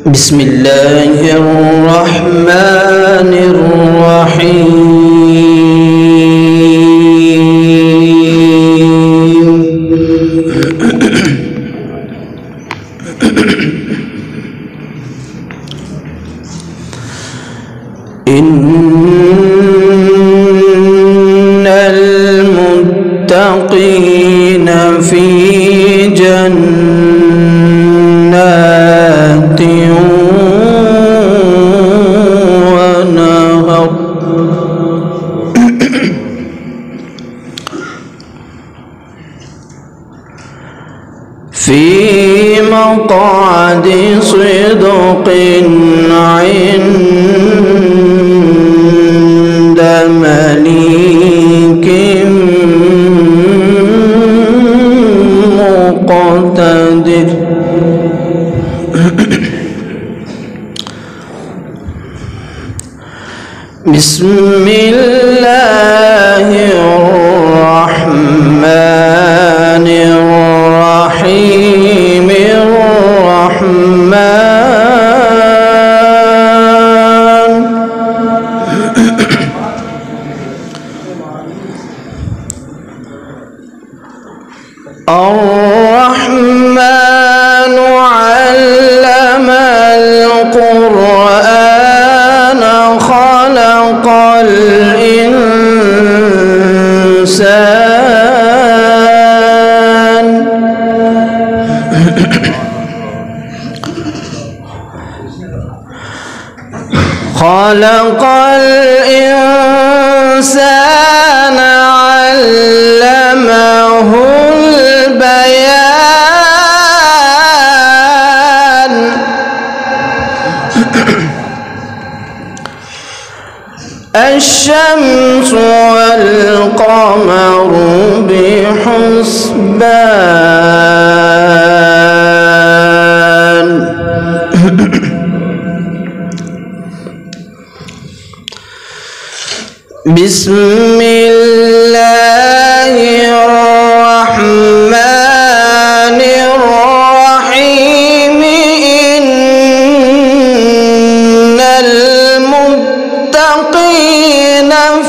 بسم الله الرحمن الرحيم. إن المتقين في جنات ونهر في مقعد صدق عند مليك مقتدر. بسم الله الرحمن الرحيم. الرحمن علم القرآن خلق الإنسان خلق الإنسان علمه البيان. الشمس والقمر بحسبان. بسم الله الرحمن الرحيم. إن المتقين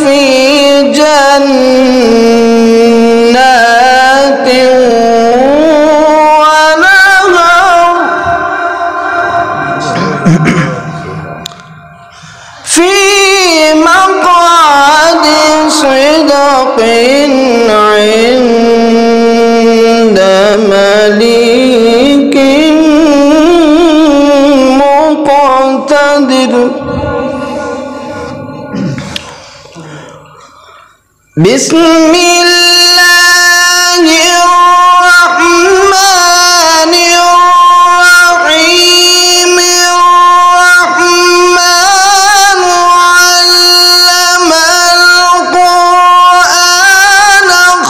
في جنات ونهر في مقعد صدق عند مليك مقتدر. بسم الله الرحمن الرحيم. الرحمن علم القرآن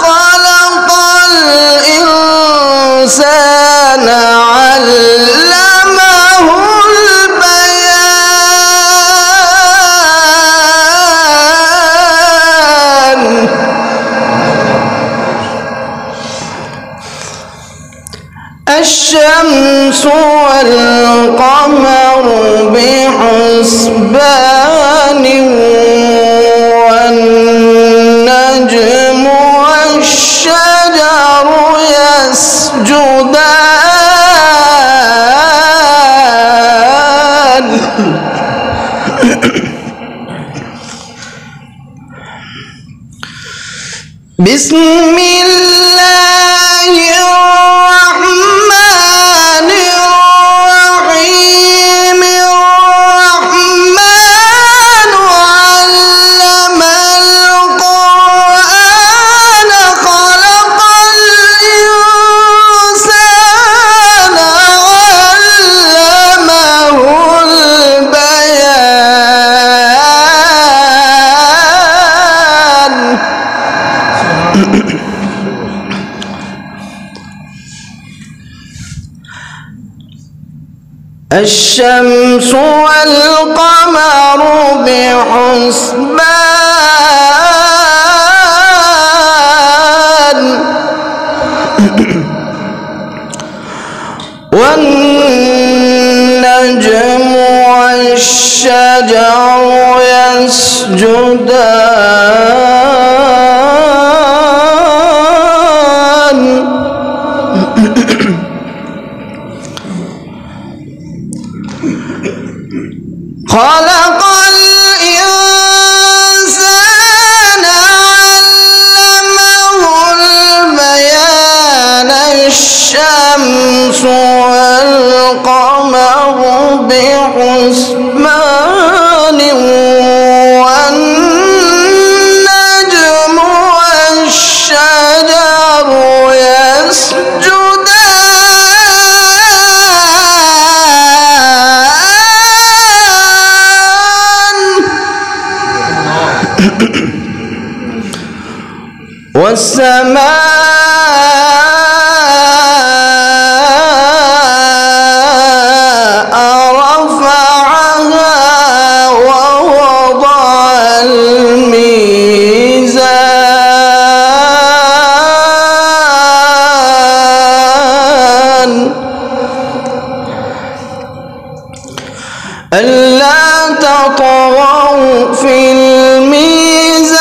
خلق الإنسان علمه البيان. الشمس والقمر بحسبان. والنجم والشجر يسجدان. بسم الله الرحمن الرحيم. الرحمن علم القرآن خلق الإنسان علمه البيان. الشمس والقمر بحسبان. يسجدان خلق الإنسان علمه البيان الشمس والقمر بحسبان والنجم والشجر والسماء رفعها ووضع الميزان ألا تطغوا في الميزان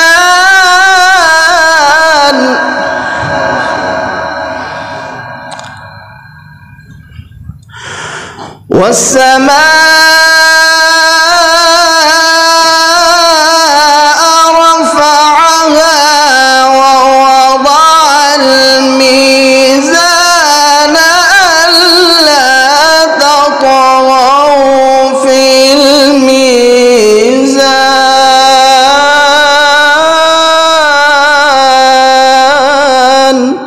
والسماء رفعها ووضع الميزان ألا تطغوا في الميزان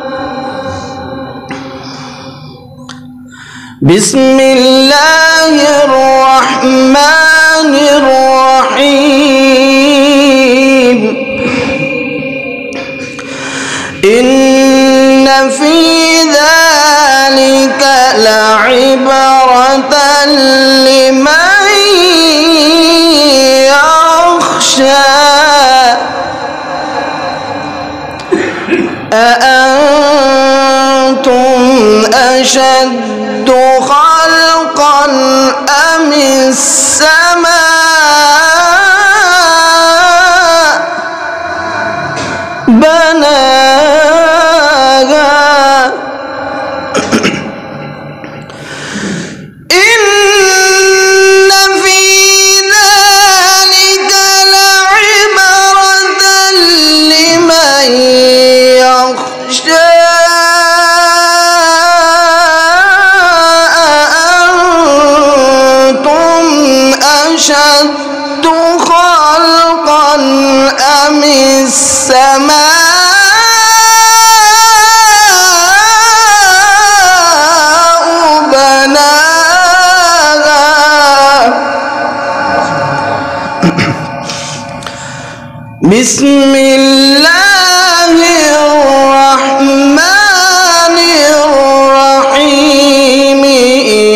بسم الله الرحمن الرحيم إن في ذلك لعبرة لمن يخشى أأنتم أشد خلقا أم السماء بناها إن في ذلك لعبرة لمن يخشى أشد خلقا أم السماء بناها بسم الله الرحمن الرحيم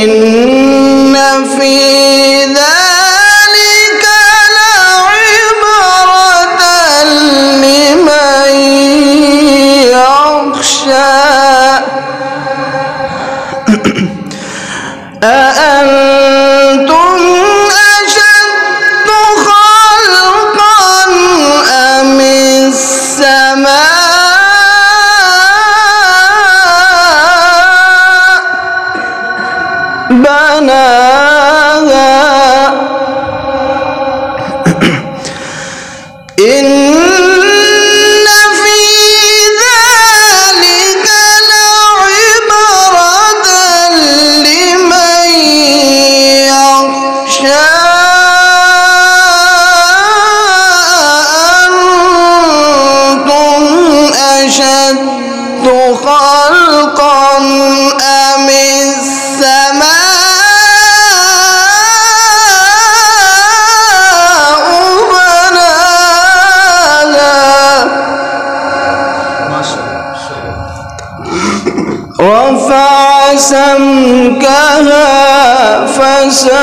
إن في أأنتم أشد خلقا أم السماء بناها إن في ذلك لعبرة لمن يخشى أأنتم أشد خلقا أم السماء بناها رفع سمكها فسواها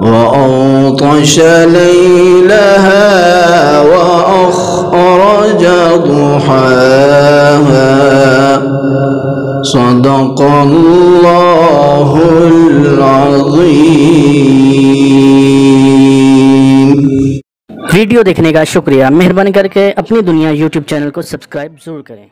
وأغطش ليلها وأخرج ضحاها صدق الله العظيم. वीडियो देखने का शुक्रिया। मेहरबानी करके अपनी दुनिया यूट्यूब चैनल को सब्सक्राइब ज़रूर करें।